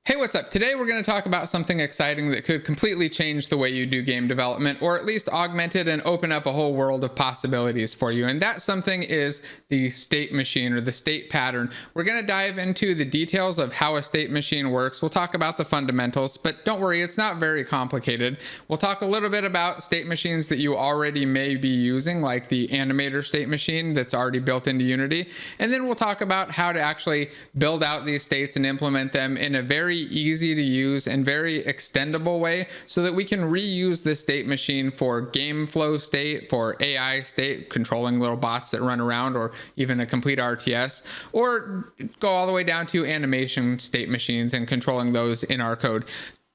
Hey, what's up? Today we're going to talk about something exciting that could completely change the way you do game development, or at least augment it and open up a whole world of possibilities for you. And that something is the state machine, or the state pattern. We're going to dive into the details of how a state machine works. We'll talk about the fundamentals, but don't worry, it's not very complicated. We'll talk a little bit about state machines that you already may be using, like the animator state machine that's already built into Unity. And then we'll talk about how to actually build out these states and implement them in a very easy to use and very extendable way, so that we can reuse this state machine for game flow state, for AI state, controlling little bots that run around, or even a complete RTS, or go all the way down to animation state machines and controlling those in our code.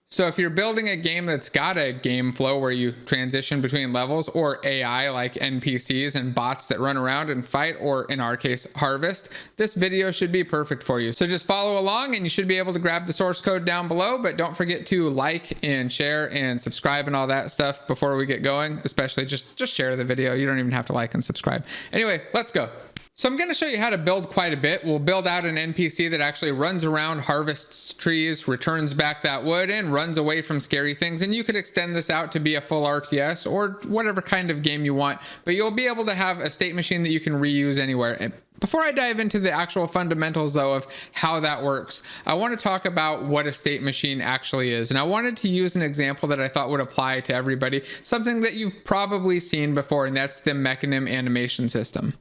So if you're building a game that's got a game flow where you transition between levels, or AI like NPCs and bots that run around and fight, or in our case, harvest, this video should be perfect for you. So just follow along and you should be able to grab the source code down below, but don't forget to like and share and subscribe and all that stuff before we get going. Especially just share the video. You don't even have to like and subscribe. Anyway, let's go. So I'm going to show you how to build quite a bit. We'll build out an NPC that actually runs around, harvests trees, returns back that wood, and runs away from scary things. And you could extend this out to be a full RTS or whatever kind of game you want, but you'll be able to have a state machine that you can reuse anywhere. Before I dive into the actual fundamentals, though, of how that works, I want to talk about what a state machine actually is. And I wanted to use an example that I thought would apply to everybody, something that you've probably seen before, and that's the Mechanim animation system.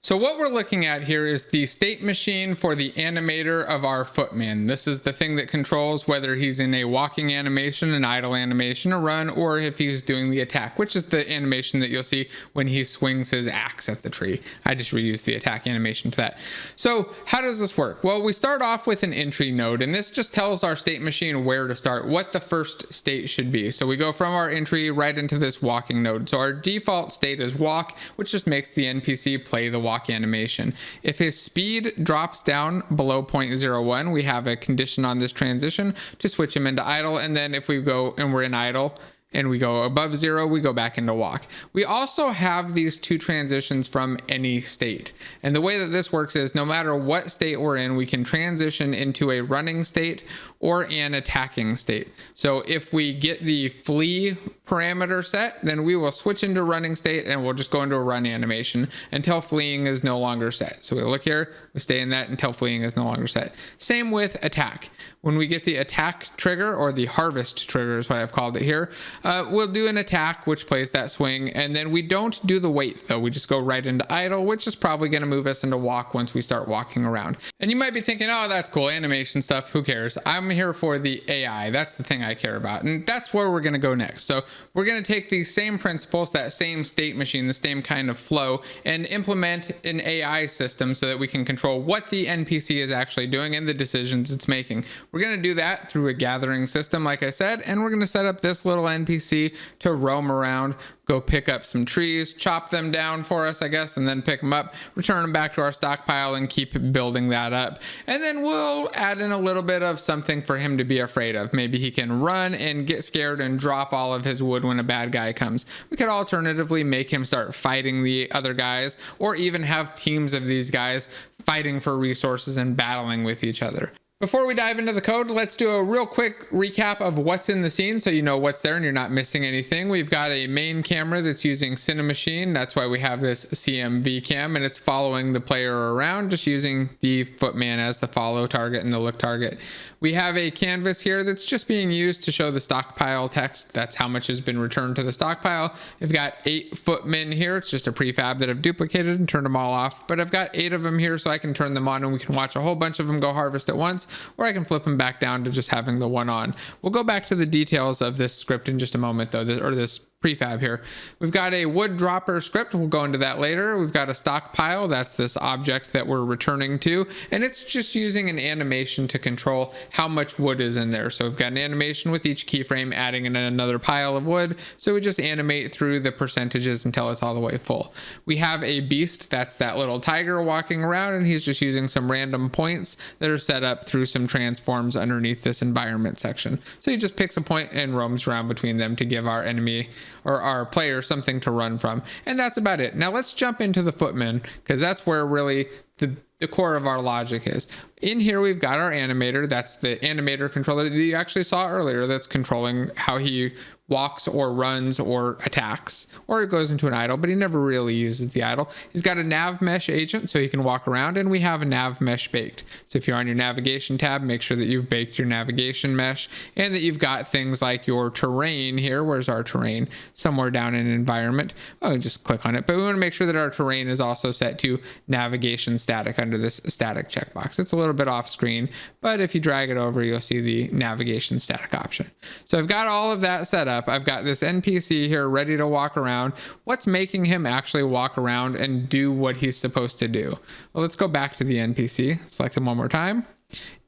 So what we're looking at here is the state machine for the animator of our Footman. This is the thing that controls whether he's in a walking animation, an idle animation, a run, or if he's doing the attack, which is the animation that you'll see when he swings his axe at the tree. I just reused the attack animation for that. So how does this work? Well, we start off with an entry node, and this just tells our state machine where to start, what the first state should be. So we go from our entry right into this walking node. So our default state is walk, which just makes the NPC play the walk animation. If his speed drops down below 0.01, we have a condition on this transition to switch him into idle. And then if we go and we're in idle and we go above 0, we go back into walk. We also have these two transitions from any state. And the way that this works is no matter what state we're in, we can transition into a running state or an attacking state. So if we get the flee parameter set, then we will switch into running state and we'll just go into a run animation until fleeing is no longer set. So we look here, we stay in that until fleeing is no longer set. Same with attack. When we get the attack trigger, or the harvest trigger is what I've called it here, we'll do an attack which plays that swing, and then we don't do the wait though. We just go right into idle, which is probably going to move us into walk once we start walking around. And you might be thinking, oh, that's cool, animation stuff, who cares? I'm here for the AI. That's the thing I care about, and that's where we're going to go next. So we're going to take these same principles, that same state machine, the same kind of flow, and implement an AI system so that we can control what the NPC is actually doing and the decisions it's making. We're going to do that through a gathering system, like I said, and we're going to set up this little NPC to roam around, go pick up some trees, chop them down for us, I guess, and then pick them up, return them back to our stockpile, and keep building that up. And then we'll add in a little bit of something for him to be afraid of. Maybe he can run and get scared and drop all of his wood when a bad guy comes. We could alternatively make him start fighting the other guys, or even have teams of these guys fighting for resources and battling with each other. Before we dive into the code, let's do a real quick recap of what's in the scene so you know what's there and you're not missing anything. We've got a main camera that's using Cinemachine. That's why we have this CMV cam, and it's following the player around, just using the Footman as the follow target and the look target. We have a canvas here that's just being used to show the stockpile text. That's how much has been returned to the stockpile. We've got 8 Footmen here. It's just a prefab that I've duplicated and turned them all off, but I've got 8 of them here so I can turn them on and we can watch a whole bunch of them go harvest at once, or I can flip them back down to just having the one on. We'll go back to the details of this script in just a moment though, this prefab here. We've got a wood dropper script. We'll go into that later. We've got a stockpile. That's this object that we're returning to, and it's just using an animation to control how much wood is in there. So we've got an animation with each keyframe adding in another pile of wood. So we just animate through the percentages until it's all the way full. We have a beast. That's that little tiger walking around, and he's just using some random points that are set up through some transforms underneath this environment section. So he just picks a point and roams around between them to give our enemy or our player something to run from. And that's about it. Now let's jump into the Footman, because that's where really the core of our logic is. In here, we've got our animator. That's the animator controller that you actually saw earlier that's controlling how he walks or runs or attacks, or it goes into an idle, but he never really uses the idle. He's got a nav mesh agent so he can walk around, and we have a nav mesh baked. So if you're on your navigation tab, make sure that you've baked your navigation mesh and that you've got things like your terrain here. Where's our terrain? Somewhere down in environment. Oh, just click on it. But we want to make sure that our terrain is also set to navigation static under this static checkbox. It's a little bit off screen, but if you drag it over, you'll see the navigation static option. So I've got all of that set up. I've got this NPC here ready to walk around. What's making him actually walk around and do what he's supposed to do? Well, let's go back to the NPC, select him one more time,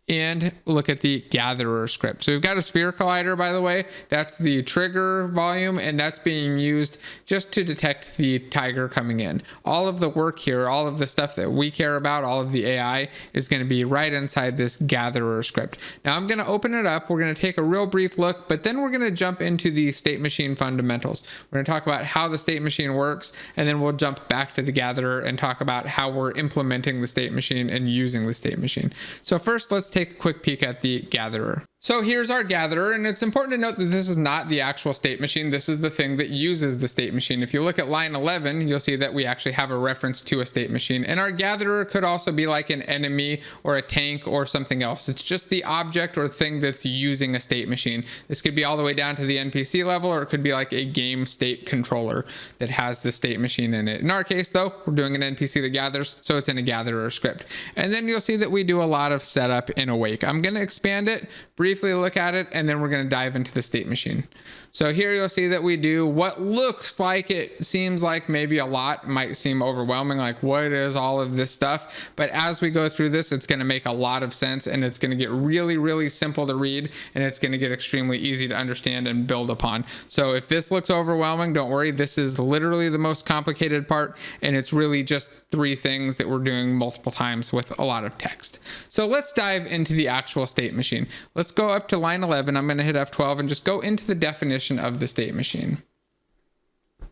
and look at the gatherer script. So we've got a sphere collider, by the way. That's the trigger volume, and that's being used just to detect the tiger coming in. All of the work here, all of the stuff that we care about, all of the AI is going to be right inside this gatherer script. Now I'm going to open it up. We're going to take a real brief look, but then we're going to jump into the state machine fundamentals. We're going to talk about how the state machine works, and then we'll jump back to the gatherer and talk about how we're implementing the state machine and using the state machine. So first, let's take a quick peek at the gatherer. So here's our gatherer, and it's important to note that this is not the actual state machine. This is the thing that uses the state machine. If you look at line 11, you'll see that we actually have a reference to a state machine, and our gatherer could also be like an enemy or a tank or something else. It's just the object or thing that's using a state machine. This could be all the way down to the NPC level, or it could be like a game state controller that has the state machine in it. In our case, though, we're doing an NPC that gathers, so it's in a gatherer script. And then you'll see that we do a lot of setup in Awake. I'm going to expand it, briefly look at it, and then we're going to dive into the state machine. So here you'll see that we do what looks like it seems like maybe a lot, might seem overwhelming, like what is all of this stuff? But as we go through this, it's going to make a lot of sense, and it's going to get really, really simple to read, and it's going to get extremely easy to understand and build upon. So if this looks overwhelming, don't worry. This is literally the most complicated part, and it's really just 3 things that we're doing multiple times with a lot of text. So let's dive into the actual state machine. Let's go up to line 11. I'm going to hit F12 and just go into the definition of the state machine.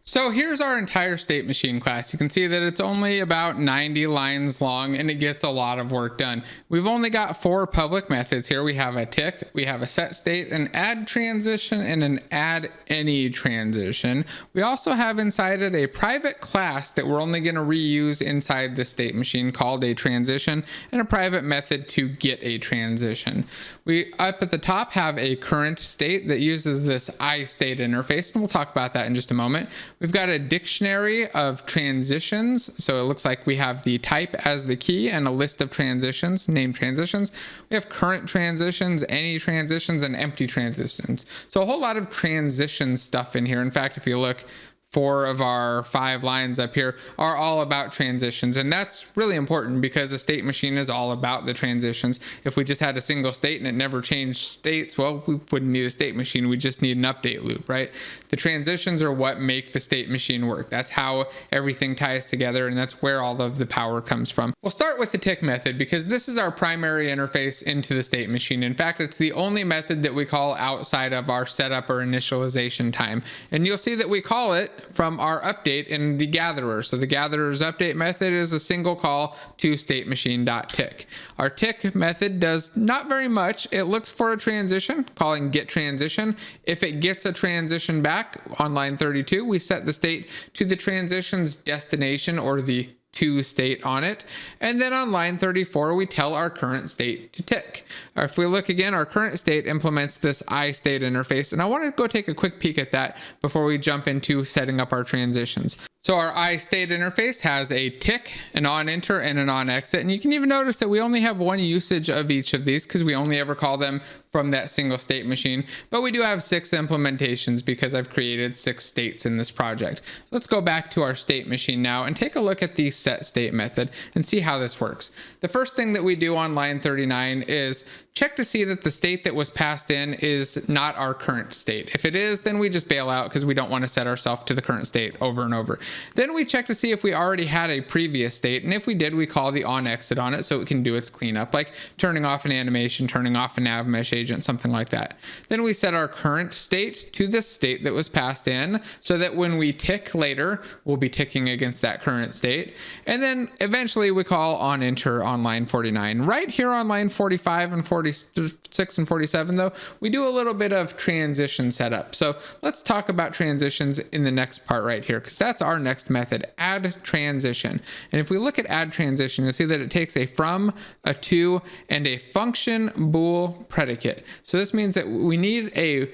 So here's our entire state machine class. You can see that it's only about 90 lines long, and it gets a lot of work done. We've only got 4 public methods here. We have a tick, we have a set state, an add transition, and an add any transition. We also have inside it a private class that we're only going to reuse inside the state machine called a transition, and a private method to get a transition. We up at the top have a current state that uses this iState interface, and we'll talk about that in just a moment. We've got a dictionary of transitions. So it looks like we have the type as the key and a list of transitions, named transitions. We have current transitions, any transitions, and empty transitions. So a whole lot of transition stuff in here. In fact, if you look, 4 of our 5 lines up here are all about transitions, and that's really important because a state machine is all about the transitions. If we just had a single state and it never changed states, well, we wouldn't need a state machine. We just need an update loop, right? The transitions are what make the state machine work. That's how everything ties together, and that's where all of the power comes from. We'll start with the tick method because this is our primary interface into the state machine. In fact, it's the only method that we call outside of our setup or initialization time, and you'll see that we call it from our update in the gatherer. So the gatherer's update method is a single call to statemachine.tick. Our tick method does not very much. It looks for a transition, calling get transition. If it gets a transition back on line 32, we set the state to the transition's destination or the to state on it. And then on line 34, we tell our current state to tick. Or if we look again, our current state implements this iState interface. And I want to go take a quick peek at that before we jump into setting up our transitions. So our iState interface has a tick, an on-enter, and an on-exit. And you can even notice that we only have 1 usage of each of these because we only ever call them from that single state machine. But we do have 6 implementations because I've created 6 states in this project. Let's go back to our state machine now and take a look at the set state method and see how this works. The first thing that we do on line 39 is check to see that the state that was passed in is not our current state. If it is, then we just bail out because we don't want to set ourselves to the current state over and over. Then we check to see if we already had a previous state, and if we did, we call the onExit on it so it can do its cleanup, like turning off an animation, turning off a nav mesh agent, something like that. Then we set our current state to this state that was passed in, so that when we tick later, we'll be ticking against that current state. And then eventually we call onEnter on line 49. Right here on line 45 and 46 and 47 though, we do a little bit of transition setup. So let's talk about transitions in the next part right here, because that's our next method, add transition. And if we look at add transition, you'll see that it takes a from, a to, and a function bool predicate. So this means that we need a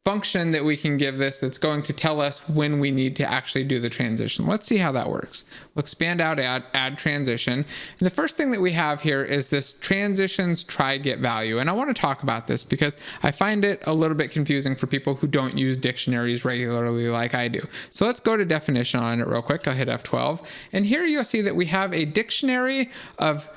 function that we can give this that's going to tell us when we need to actually do the transition. Let's see how that works. We'll expand out add transition. And the first thing that we have here is this transitions try get value. And I want to talk about this because I find it a little bit confusing for people who don't use dictionaries regularly like I do. So let's go to definition on it real quick. I'll hit F12. And here you'll see that we have a dictionary of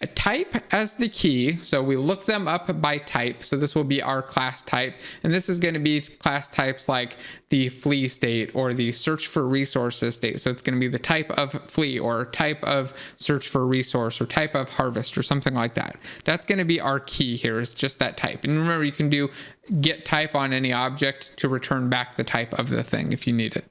a type as the key. So we look them up by type. So this will be our class type. And this is going to be class types like the flee state or the search for resources state. So it's going to be the type of flee or type of search for resource or type of harvest or something like that. That's going to be our key here. It's just that type. And remember, you can do get type on any object to return back the type of the thing if you need it.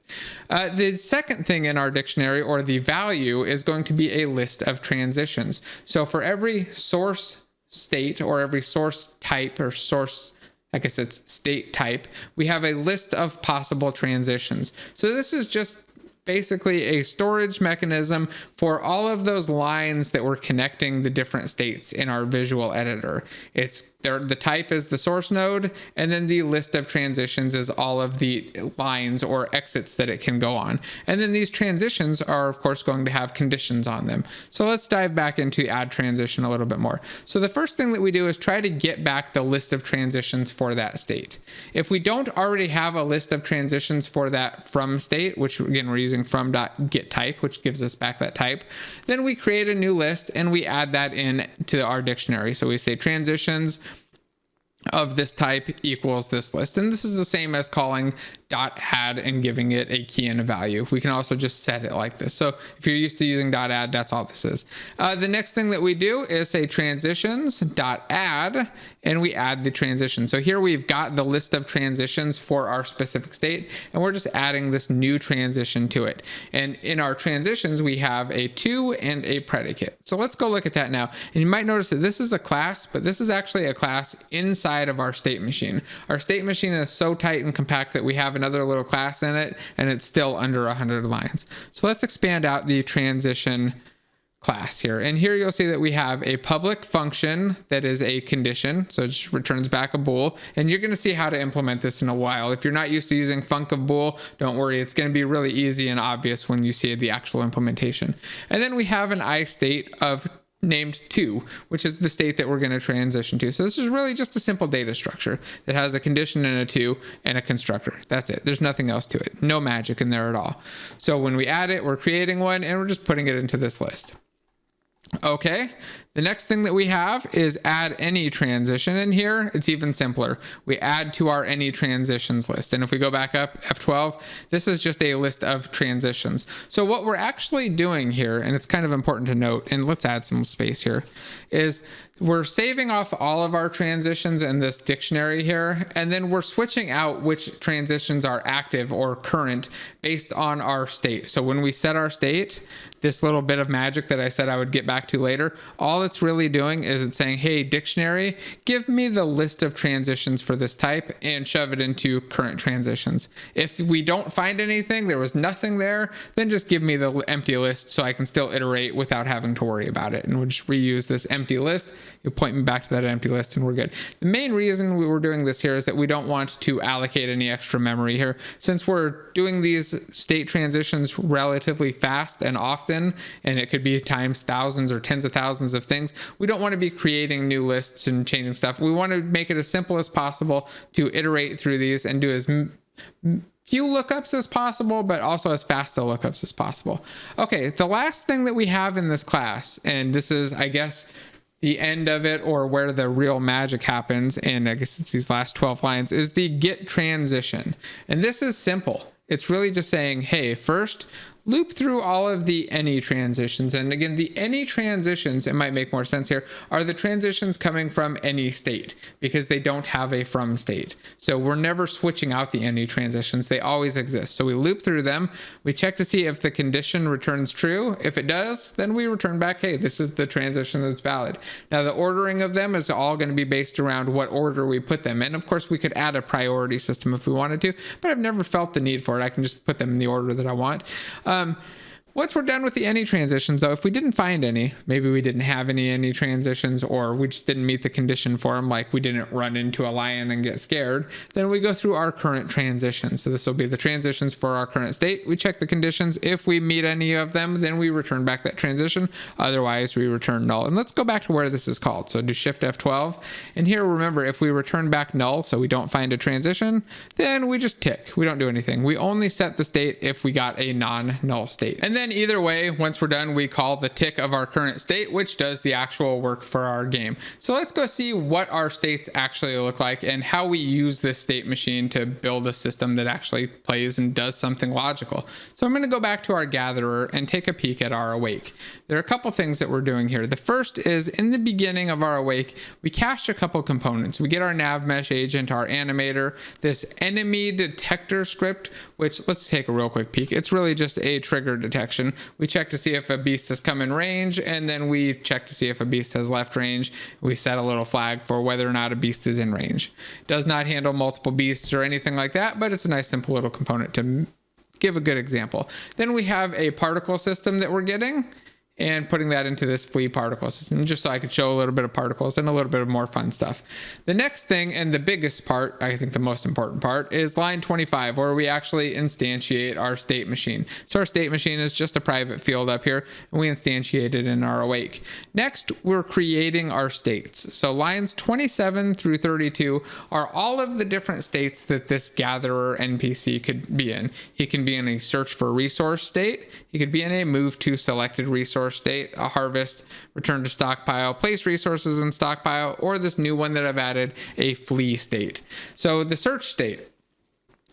The second thing in our dictionary, or the value, is going to be a list of transitions. So for every source state or every source type or source, I guess it's state type, we have a list of possible transitions. So this is just basically a storage mechanism for all of those lines that we're connecting the different states in our visual editor. It's there, the type is the source node, and then the list of transitions is all of the lines or exits that it can go on. And then these transitions are, of course, going to have conditions on them. So let's dive back into add transition a little bit more. So the first thing that we do is try to get back the list of transitions for that state. If we don't already have a list of transitions for that from state, which again, we're using from.getType, which gives us back that type, then we create a new list and we add that in to our dictionary. So we say transitions of this type equals this list. And this is the same as calling .add and giving it a key and a value. We can also just set it like this. So if you're used to using .add, that's all this is. The next thing that we do is say transitions.add, and we add the transition. So here we've got the list of transitions for our specific state, and we're just adding this new transition to it. And in our transitions, we have a to and a predicate. So let's go look at that now. And you might notice that this is a class, but this is actually a class inside of our state machine. Our state machine is so tight and compact that we have another little class in it, and it's still under 100 lines. So let's expand out the transition class here. And here you'll see that we have a public function that is a condition. So it just returns back a bool. And you're going to see how to implement this in a while. If you're not used to using func of bool, don't worry. It's going to be really easy and obvious when you see the actual implementation. And then we have an I-state of named to, which is the state that we're going to transition to. So this is really just a simple data structure that has a condition and a to and a constructor. That's it. There's nothing else to it. No magic in there at all. So when we add it, we're creating one and we're just putting it into this list. Okay, the next thing that we have is add any transition, and here it's even simpler. We add to our any transitions list, and if we go back up, F12, this is just a list of transitions. So what we're actually doing here, and it's kind of important to note, and let's add some space here, is we're saving off all of our transitions in this dictionary here, and then we're switching out which transitions are active or current based on our state. So when we set our state, this little bit of magic that I said I would get back to later, all it's really doing is it's saying, hey, dictionary, give me the list of transitions for this type and shove it into current transitions. If we don't find anything, there was nothing there, then just give me the empty list so I can still iterate without having to worry about it. And we'll just reuse this empty list. You'll point me back to that empty list and we're good. The main reason we were doing this here is that we don't want to allocate any extra memory here. Since we're doing these state transitions relatively fast and often, and it could be times thousands or tens of thousands of things, we don't want to be creating new lists and changing stuff. We want to make it as simple as possible to iterate through these and do as few lookups as possible, but also as fast lookups as possible. Okay, the last thing that we have in this class, and this is, I guess, the end of it or where the real magic happens, and I guess it's these last 12 lines, is the get transition. And this is simple. it's really just saying, hey, first loop through all of the any transitions. And again, the any transitions, it might make more sense here, are the transitions coming from any state because they don't have a from state. So we're never switching out the any transitions. They always exist. So we loop through them. We check to see if the condition returns true. If it does, then we return back, hey, this is the transition that's valid. Now the ordering of them is all going to be based around what order we put them in. Of course, we could add a priority system if we wanted to, but I've never felt the need for it. I can just put them in the order that I want. Once we're done with the any transitions, though, if we didn't find any, maybe we didn't have any transitions, or we just didn't meet the condition for them, like we didn't run into a lion and get scared, then we go through our current transitions. So this will be the transitions for our current state. We check the conditions. If we meet any of them, then we return back that transition. Otherwise, we return null. And let's go back to where this is called. So do Shift F12. And here, remember, if we return back null, so we don't find a transition, then we just tick. We don't do anything. We only set the state if we got a non-null state. And then either way, once we're done, we call the tick of our current state, which does the actual work for our game. So let's go see what our states actually look like and how we use this state machine to build a system that actually plays and does something logical. So I'm going to go back to our gatherer and take a peek at our awake. There are a couple things that we're doing here. The first is in the beginning of our awake, we cache a couple components. We get our nav mesh agent, our animator, this enemy detector script, which let's take a real quick peek. It's really just a trigger detection. We check to see if a beast has come in range, and then we check to see if a beast has left range. We set a little flag for whether or not a beast is in range. It does not handle multiple beasts or anything like that, but it's a nice simple little component to give a good example. Then we have a particle system that we're getting, and putting that into this flea particle system, just so I could show a little bit of particles and a little bit of more fun stuff. The next thing, and the biggest part, I think the most important part, is line 25, where we actually instantiate our state machine. So our state machine is just a private field up here, and we instantiate it in our awake. Next, we're creating our states. So lines 27 through 32 are all of the different states that this gatherer NPC could be in. He can be in a search for resource state. He could be in a move to selected resource state, a harvest, return to stockpile, place resources in stockpile, or this new one that I've added, a flee state. So the search state,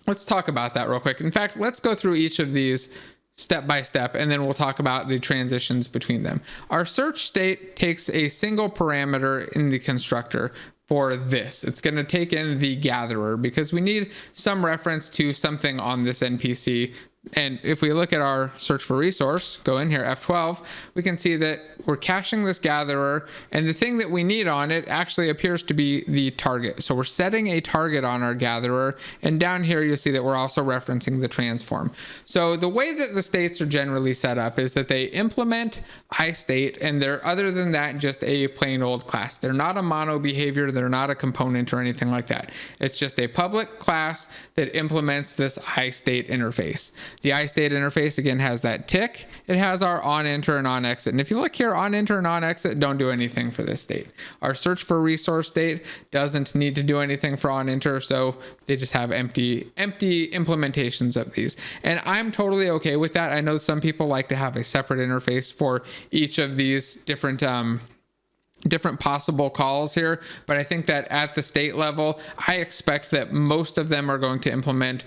let's talk about that real quick. In fact, let's go through each of these step by step, and then we'll talk about the transitions between them. Our search state takes a single parameter in the constructor for this. It's going to take in the gatherer because we need some reference to something on this NPC. And if we look at our search for resource, go in here, F12, we can see that we're caching this gatherer, and the thing that we need on it actually appears to be the target. So we're setting a target on our gatherer, and down here you'll see that we're also referencing the transform. So the way that the states are generally set up is that they implement iState, and they're, other than that, just a plain old class. They're not a mono behavior, they're not a component or anything like that. It's just a public class that implements this iState interface. The iState interface, again, has that tick. It has our on enter and on exit. And if you look here, on enter and on exit don't do anything for this state. Our search for resource state doesn't need to do anything for on enter, so they just have empty implementations of these. And I'm totally okay with that. I know some people like to have a separate interface for each of these different possible calls here, but I think that at the state level, I expect that most of them are going to implement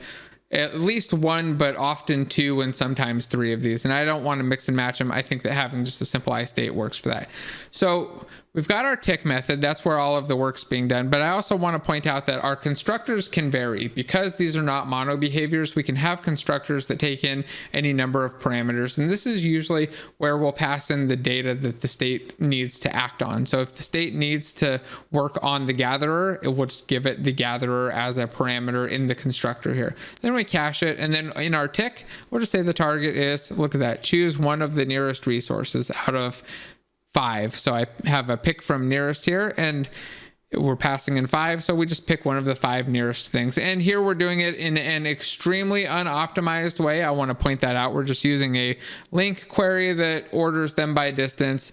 at least one, but often two and sometimes three of these. And I don't want to mix and match them. I think that having just a simple iState works for that. So we've got our tick method. That's where all of the work's being done. But I also want to point out that our constructors can vary. Because these are not mono behaviors, we can have constructors that take in any number of parameters. And this is usually where we'll pass in the data that the state needs to act on. So if the state needs to work on the gatherer, it will just give it the gatherer as a parameter in the constructor here. Then we cache it. And then in our tick, we'll just say the target is, look at that, choose one of the nearest resources out of 5. So I have a pick from nearest here, and we're passing in 5. So we just pick one of the 5 nearest things. And here we're doing it in an extremely unoptimized way. I want to point that out. We're just using a link query that orders them by distance,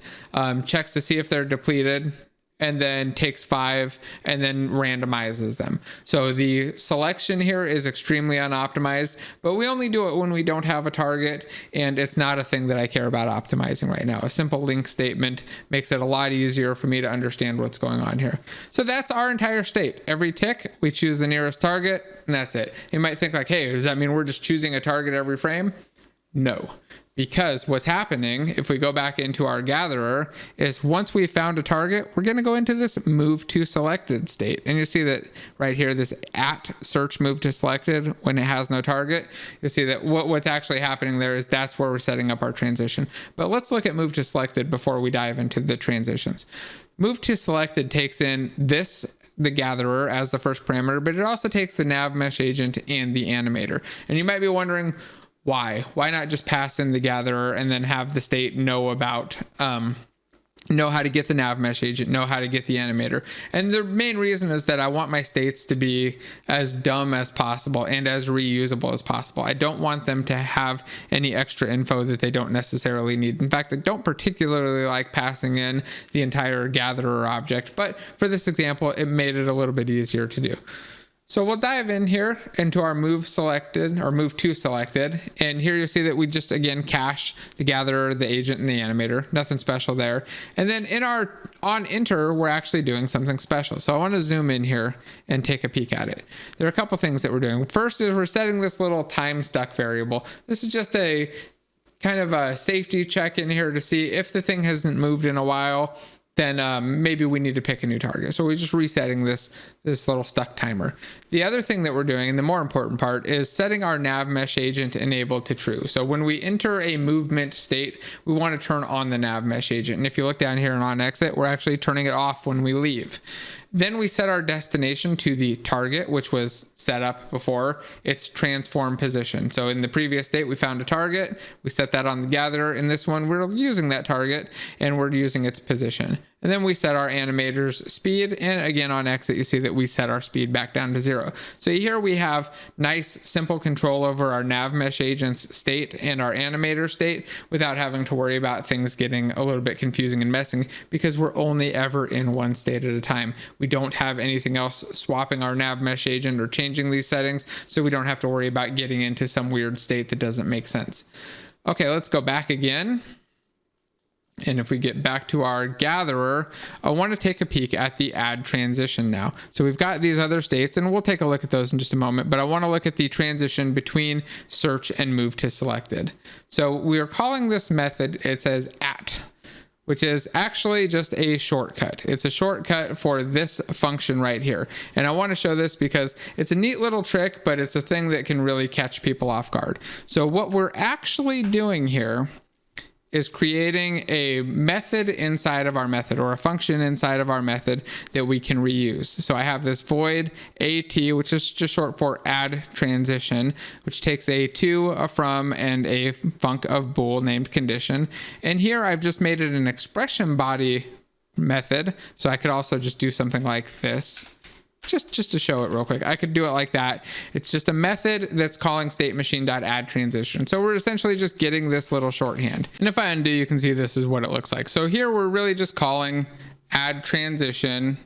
checks to see if they're depleted. and then takes 5 and then randomizes them. So the selection here is extremely unoptimized, but we only do it when we don't have a target, and it's not a thing that I care about optimizing right now. A simple link statement makes it a lot easier for me to understand what's going on here. So that's our entire state. Every tick, we choose the nearest target, and that's it. You might think like, hey, does that mean we're just choosing a target every frame? No. Because what's happening, if we go back into our gatherer, is once we found a target, we're going to go into this move to selected state. And you see that right here, this at search move to selected when it has no target. You see that what's actually happening there is that's where we're setting up our transition. But let's look at move to selected before we dive into the transitions. Move to selected takes in the gatherer as the first parameter, but it also takes the nav mesh agent and the animator. And you might be wondering, why not just pass in the gatherer and then have the state know about know how to get the nav mesh agent, know how to get the animator? And the main reason is that I want my states to be as dumb as possible and as reusable as possible. I don't want them to have any extra info that they don't necessarily need. In fact, I don't particularly like passing in the entire gatherer object, but for this example, it made it a little bit easier to do. So we'll dive in here into our move selected or move to selected. And here you'll see that we just, again, cache the gatherer, the agent, and the animator. Nothing special there. And then in our on enter, we're actually doing something special. So I want to zoom in here and take a peek at it. There are a couple things that we're doing. First is we're setting this little time stuck variable. This is just a kind of a safety check in here to see if the thing hasn't moved in a while, then maybe we need to pick a new target. So we're just resetting this little stuck timer. The other thing that we're doing, and the more important part, is setting our nav mesh agent enabled to true. So when we enter a movement state, we want to turn on the nav mesh agent. And if you look down here and on exit, we're actually turning it off when we leave. Then we set our destination to the target, which was set up before its transform position. So in the previous state, we found a target. We set that on the gatherer. In this one, we're using that target and we're using its position. And then we set our animator's speed. And again, on exit, you see that we set our speed back down to 0. So here we have nice, simple control over our nav mesh agent's state and our animator state without having to worry about things getting a little bit confusing and messy, because we're only ever in one state at a time. We don't have anything else swapping our nav mesh agent or changing these settings, so we don't have to worry about getting into some weird state that doesn't make sense. Okay, let's go back again. And if we get back to our gatherer, I want to take a peek at the add transition now. So we've got these other states, and we'll take a look at those in just a moment, but I want to look at the transition between search and move to selected. So we are calling this method, it says at, which is actually just a shortcut. It's a shortcut for this function right here. And I want to show this because it's a neat little trick, but it's a thing that can really catch people off guard. So what we're actually doing here is creating a method inside of our method, or a function inside of our method that we can reuse. So I have this void at, which is just short for add transition, which takes a to, a from, and a func of bool named condition. And here I've just made it an expression body method. So I could also just do something like this. Just to show it real quick, I could do it like that. It's just a method that's calling stateMachine.add transition. So we're essentially just getting this little shorthand. And if I undo, you can see this is what it looks like. So here we're really just calling add transition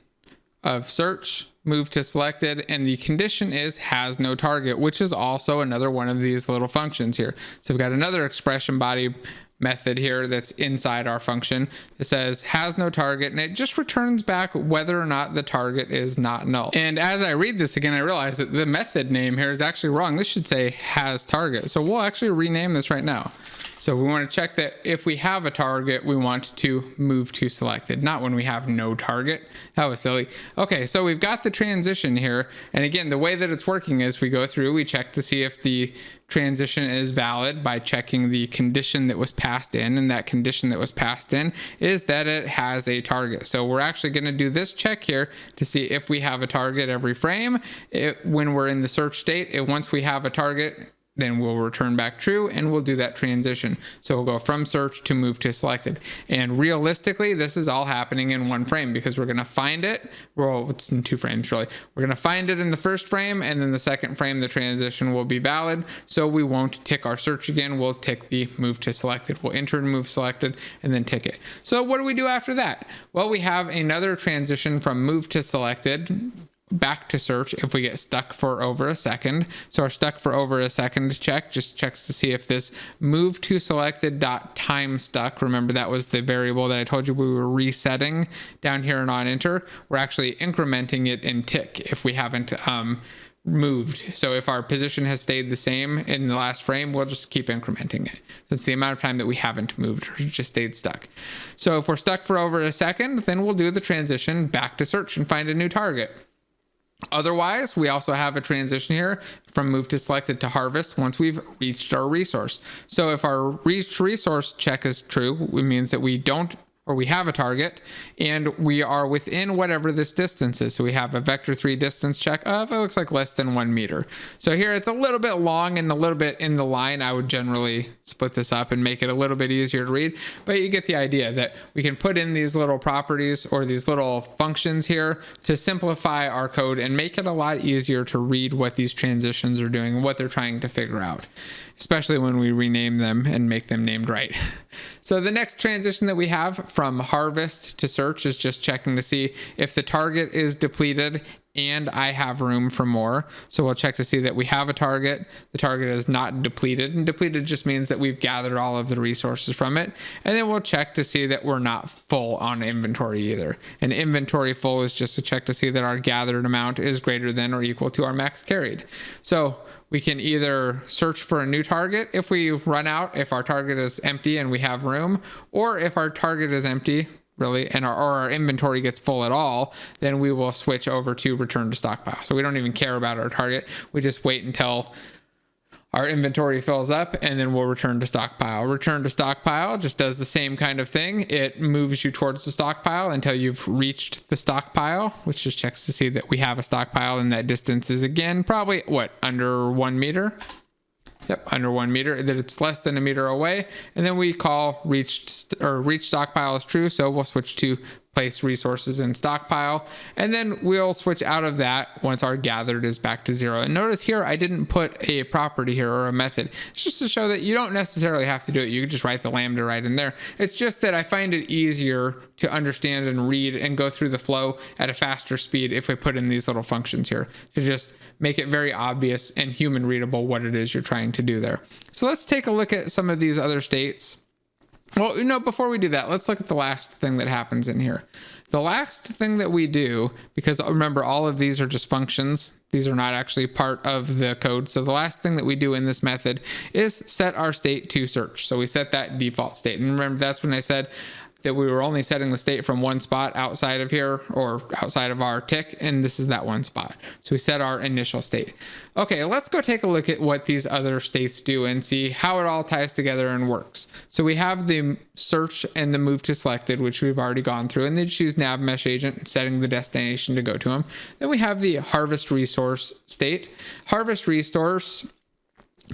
of search, move to selected, and the condition is has no target, which is also another one of these little functions here. So we've got another expression body method here that's inside our function. It says has no target, and it just returns back whether or not the target is not null. And as I read this again, I realize that the method name here is actually wrong. This should say has target. So we'll actually rename this right now. So we want to check that if we have a target, we want to move to selected, not when we have no target. That was silly. Okay, so we've got the transition here. And again, the way that it's working is we go through, we check to see if the transition is valid by checking the condition that was passed in, and that condition that was passed in is that it has a target. So we're actually going to do this check here to see if we have a target every frame. When we're in the search state, once we have a target, then we'll return back true, and we'll do that transition. So we'll go from search to move to selected. And realistically, this is all happening in one frame because we're going to find it. Well, it's in 2 frames, really. We're going to find it in the first frame, and then the second frame, the transition will be valid. So we won't tick our search again. We'll tick the move to selected. We'll enter and move selected, and then tick it. So what do we do after that? Well, we have another transition from move to selected back to search if we get stuck for over a second. So our stuck for over a second check just checks to see if this move to selected dot time stuck, remember that was the variable that I told you we were resetting down here and on enter, we're actually incrementing it in tick if we haven't moved. So if our position has stayed the same in the last frame, we'll just keep incrementing it. So it's the amount of time that we haven't moved or just stayed stuck. So if we're stuck for over a second, then we'll do the transition back to search and find a new target. Otherwise, we also have a transition here from move to selected to harvest once we've reached our resource. So if our reached resource check is true, it means that we don't, or we have a target and we are within whatever this distance is. So we have a vector 3 distance check of, it looks like less than 1 meter. So here it's a little bit long and a little bit in the line. I would generally split this up and make it a little bit easier to read, but you get the idea that we can put in these little properties or these little functions here to simplify our code and make it a lot easier to read what these transitions are doing and what they're trying to figure out, especially when we rename them and make them named right. So the next transition that we have from harvest to search is just checking to see if the target is depleted and I have room for more. So we'll check to see that we have a target. The target is not depleted, and depleted just means that we've gathered all of the resources from it. And then we'll check to see that we're not full on inventory either. And inventory full is just to check to see that our gathered amount is greater than or equal to our max carried. So we can either search for a new target if we run out, if our target is empty and we have room, or if our target is empty, really, and our inventory gets full at all, then we will switch over to return to stockpile. So we don't even care about our target. We just wait until our inventory fills up and then we'll return to stockpile. Return to stockpile just does the same kind of thing. It moves you towards the stockpile until you've reached the stockpile, which just checks to see that we have a stockpile, and that distance is again probably under 1 meter. Yep, under 1 meter, that it's less than a meter away. And then we call reach stockpile is true. So we'll switch to place resources in stockpile. And then we'll switch out of that once our gathered is back to 0. And notice here, I didn't put a property here or a method. It's just to show that you don't necessarily have to do it. You can just write the lambda right in there. It's just that I find it easier to understand and read and go through the flow at a faster speed if we put in these little functions here to just make it very obvious and human readable what it is you're trying to do there. So let's take a look at some of these other states. Well, before we do that, let's look at the last thing that happens in here. The last thing that we do, because remember, all of these are just functions. These are not actually part of the code. So the last thing that we do in this method is set our state to search. So we set that default state. And remember, that's when I said that we were only setting the state from one spot outside of here or outside of our tick, and this is that one spot. So we set our initial state. Okay, let's go take a look at what these other states do and see how it all ties together and works. So we have the search and the move to selected, which we've already gone through, and then choose nav mesh agent, setting the destination to go to them. Then we have the harvest resource state. Harvest resource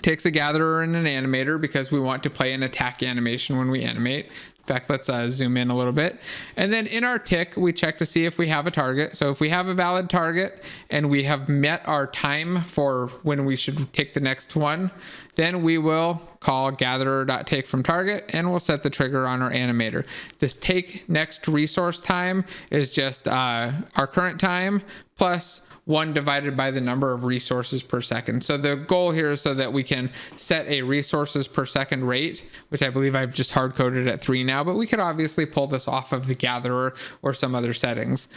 takes a gatherer and an animator because we want to play an attack animation when we animate. In fact, let's zoom in a little bit. And then in our tick, we check to see if we have a target. So if we have a valid target and we have met our time for when we should take the next one, then we will call gatherer.take from target and we'll set the trigger on our animator. This take next resource time is just our current time plus 1 divided by the number of resources per second. So the goal here is so that we can set a resources per second rate, which I believe I've just hard coded at 3 now, but we could obviously pull this off of the gatherer or some other settings,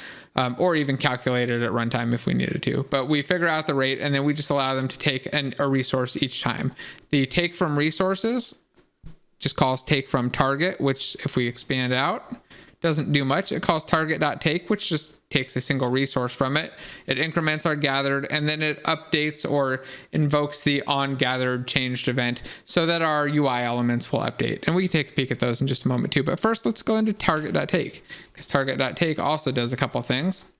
or even calculate it at runtime if we needed to. But we figure out the rate and then we just allow them to take a resource each time. The take from resources just calls take from target, which if we expand out, doesn't do much. It calls target.take, which just takes a single resource from it. It increments our gathered, and then it updates or invokes the onGathered changed event so that our UI elements will update. And we can take a peek at those in just a moment too. But first, let's go into target.take, because target.take also does a couple things.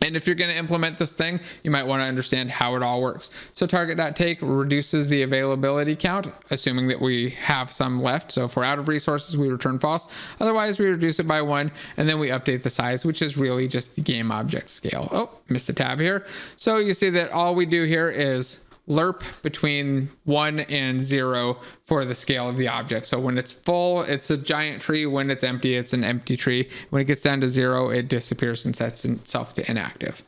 And if you're going to implement this thing, you might want to understand how it all works. So target.take reduces the availability count, assuming that we have some left. So if we're out of resources, we return false. Otherwise, we reduce it by 1, and then we update the size, which is really just the game object scale. Oh, missed a tab here. So you see that all we do here is lerp between 1 and 0 for the scale of the object. So when it's full, it's a giant tree. When it's empty, it's an empty tree. When it gets down to 0, it disappears and sets itself to inactive.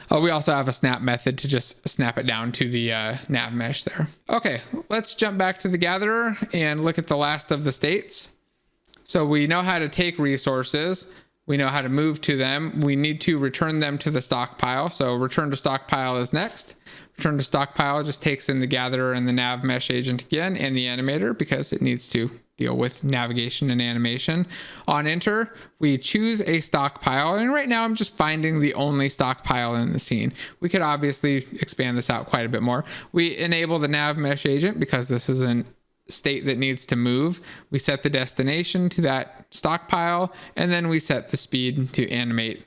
We also have a snap method to just snap it down to the nav mesh there. Okay, let's jump back to the gatherer and look at the last of the states. So we know how to take resources. We know how to move to them. We need to return them to the stockpile. So return to stockpile is next. Return to stockpile just takes in the gatherer and the nav mesh agent again and the animator because it needs to deal with navigation and animation. On enter, we choose a stockpile. And right now I'm just finding the only stockpile in the scene. We could obviously expand this out quite a bit more. We enable the nav mesh agent because this is an state that needs to move. We set the destination to that stockpile, and then we set the speed to animate.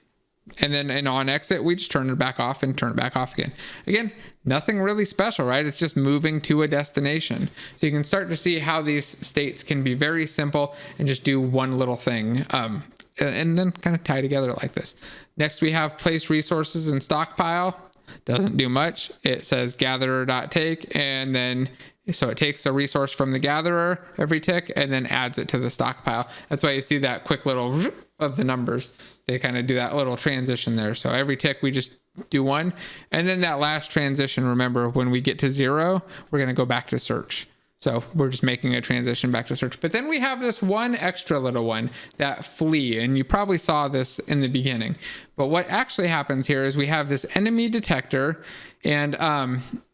And then in on exit, we just turn it back off and turn it back off again. Again, nothing really special, right? It's just moving to a destination. So you can start to see how these states can be very simple and just do one little thing. And then kind of tie together like this. Next, we have place resources in stockpile. Doesn't do much. It says gatherer.take, and then so it takes a resource from the gatherer every tick and then adds it to the stockpile. That's why you see that quick little of the numbers. They kind of do that little transition there. So every tick we just do 1. And then that last transition, remember, when we get to 0, we're going to go back to search. So we're just making a transition back to search. But then we have this one extra little one, that flee. And you probably saw this in the beginning. But what actually happens here is we have this enemy detector. And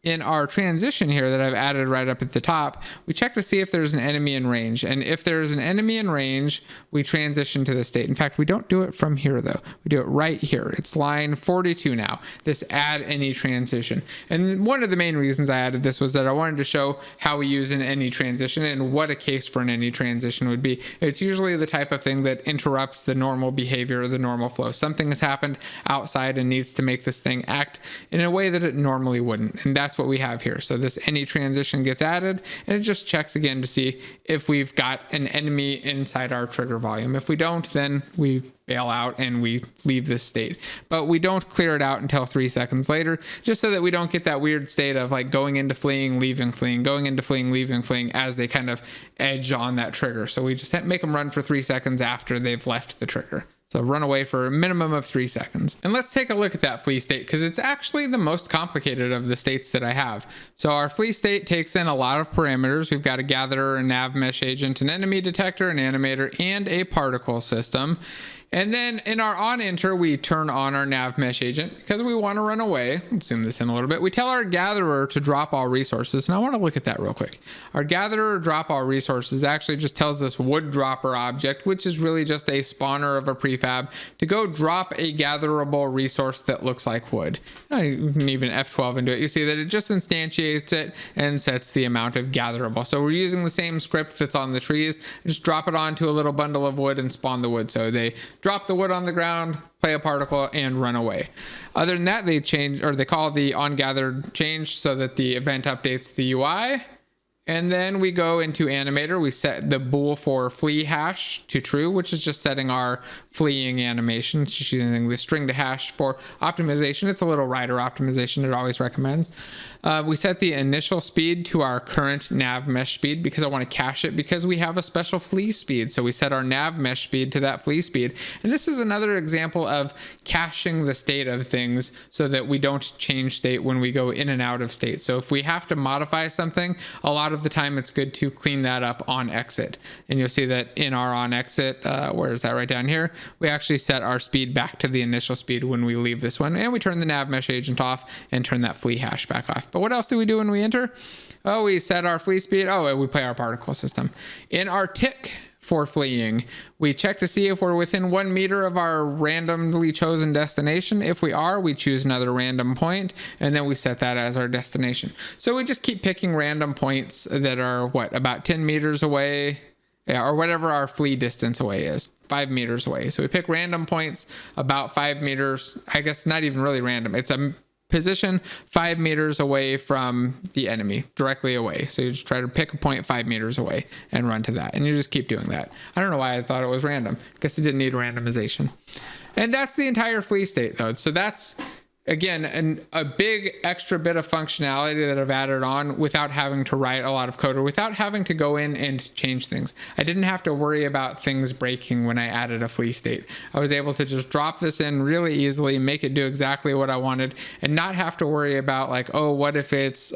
in our transition here that I've added right up at the top, we check to see if there's an enemy in range. And if there's an enemy in range, we transition to the state. In fact, we don't do it from here, though. We do it right here. It's line 42 now, this add any transition. And one of the main reasons I added this was that I wanted to show how we use an any transition and what a case for an any transition would be. It's usually the type of thing that interrupts the normal behavior or the normal flow. Something has happened outside and needs to make this thing act in a way that it normally wouldn't. And that's what we have here. So this any transition gets added, and it just checks again to see if we've got an enemy inside our trigger volume. If we don't, then we bail out and we leave this state. But we don't clear it out until 3 seconds later, just so that we don't get that weird state of like going into fleeing, leaving fleeing, going into fleeing, leaving fleeing as they kind of edge on that trigger. So we just make them run for 3 seconds after they've left the trigger. So run away for a minimum of 3 seconds. And let's take a look at that flee state, because it's actually the most complicated of the states that I have. So our flee state takes in a lot of parameters. We've got a gatherer, a nav mesh agent, an enemy detector, an animator, and a particle system. And then in our on enter, we turn on our nav mesh agent because we want to run away. Let's zoom this in a little bit. We tell our gatherer to drop all resources. And I want to look at that real quick. Our gatherer drop all resources actually just tells this wood dropper object, which is really just a spawner of a prefab, to go drop a gatherable resource that looks like wood. You can even F12 into it. You see that it just instantiates it and sets the amount of gatherable. So we're using the same script that's on the trees. Just drop it onto a little bundle of wood and spawn the wood. So they drop the wood on the ground, play a particle, and run away. Other than that, they change, or they call the onGathered change so that the event updates the UI. And then we go into animator. We set the bool for flee hash to true, which is just setting our fleeing animation. It's just using the string to hash for optimization. It's a little writer optimization it always recommends. We set the initial speed to our current nav mesh speed because I want to cache it because we have a special flee speed. So we set our nav mesh speed to that flee speed. And this is another example of caching the state of things so that we don't change state when we go in and out of state. So if we have to modify something, a lot of the time it's good to clean that up on exit. And you'll see that in our on exit, where is that, right down here, we actually set our speed back to the initial speed when we leave this one, and we turn the nav mesh agent off and turn that flee hash back off. But what else do we do when we enter? Oh, we set our flee speed. Oh, we play our particle system. In our tick for fleeing, we check to see if we're within 1 meter of our randomly chosen destination. If we are, we choose another random point, and then we set that as our destination. So we just keep picking random points that are, what, about 10 meters away Yeah, or whatever our flee distance away is, 5 meters away. So we pick random points about 5 meters. I guess not even really random. It's a position 5 meters away from the enemy, directly away. So you just try to pick a point 5 meters away and run to that. And you just keep doing that. I don't know why I thought it was random. I guess it didn't need randomization. And that's the entire flee state though. So that's, again, a big extra bit of functionality that I've added on without having to write a lot of code or without having to go in and change things. I didn't have to worry about things breaking when I added a flee state. I was able to just drop this in really easily, make it do exactly what I wanted, and not have to worry about like, oh, what if it's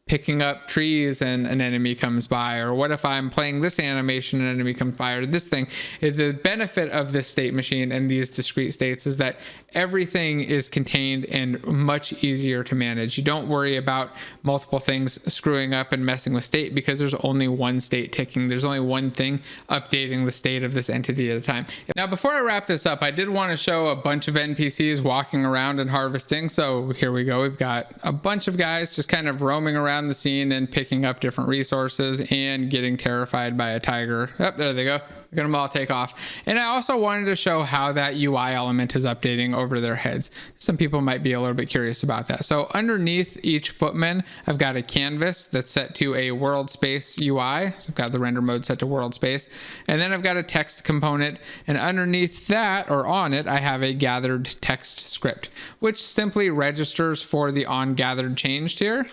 picking up trees and an enemy comes by, or what if I'm playing this animation and an enemy comes by, or this thing. The benefit of this state machine and these discrete states is that everything is contained and much easier to manage. You don't worry about multiple things screwing up and messing with state because there's only one state ticking. There's only one thing updating the state of this entity at a time. Now, before I wrap this up, I did want to show a bunch of NPCs walking around and harvesting. So here we go. We've got a bunch of guys just kind of roaming around the scene and picking up different resources and getting terrified by a tiger. Oh, there they go. Look at them all take off. And I also wanted to show how that UI element is updating over their heads. Some people might be a little bit curious about that. So underneath each footman, I've got a canvas that's set to a world space UI. So I've got the render mode set to world space. And then I've got a text component. And underneath that, or on it, I have a gathered text script, which simply registers for the onGathered changed here.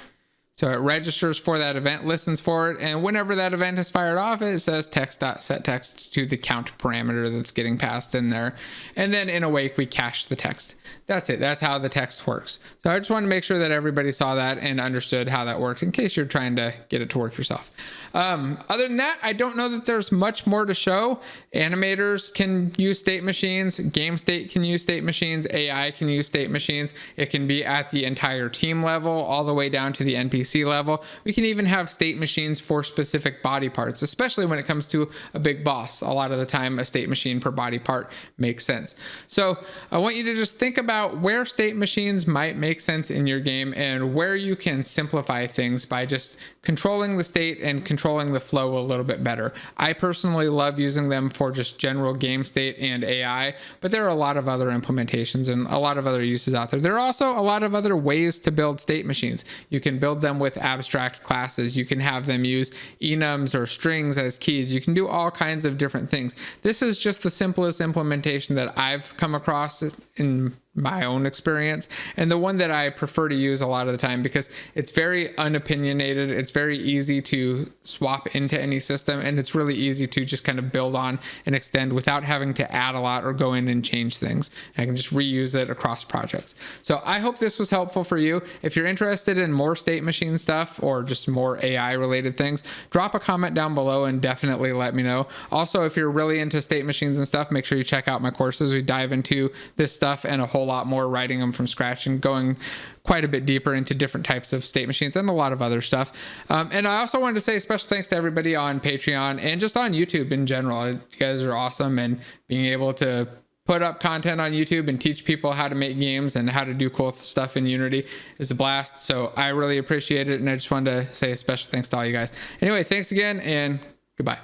So it registers for that event, listens for it, and whenever that event is fired off, it says text.setText to the count parameter that's getting passed in there. And then in Awake, we cache the text. That's it. That's how the text works. So I just want to make sure that everybody saw that and understood how that worked in case you're trying to get it to work yourself. Other than that, I don't know that there's much more to show. Animators can use state machines. Game state can use state machines. AI can use state machines. It can be at the entire team level, all the way down to the NPC level. We can even have state machines for specific body parts, especially when it comes to a big boss. A lot of the time, a state machine per body part makes sense. So I want you to just think about where state machines might make sense in your game and where you can simplify things by just controlling the state and controlling the flow a little bit better. I personally love using them for just general game state and AI, but there are a lot of other implementations and a lot of other uses out there. There are also a lot of other ways to build state machines. You can build them with abstract classes. You can have them use enums or strings as keys. You can do all kinds of different things. This is just the simplest implementation that I've come across in my own experience, and the one that I prefer to use a lot of the time because it's very unopinionated. It's very easy to swap into any system, and it's really easy to just kind of build on and extend without having to add a lot or go in and change things. I can just reuse it across projects. So I hope this was helpful for you. If you're interested in more state machine stuff or just more AI related things, drop a comment down below and definitely let me know. Also, if you're really into state machines and stuff, make sure you check out my courses. We dive into this stuff and a whole lot more, writing them from scratch and going quite a bit deeper into different types of state machines and a lot of other stuff. And I also wanted to say special thanks to everybody on Patreon and just on YouTube in general. You guys are awesome, and being able to put up content on YouTube and teach people how to make games and how to do cool stuff in Unity is a blast. So I really appreciate it, and I just wanted to say a special thanks to all you guys. Anyway, thanks again, and goodbye.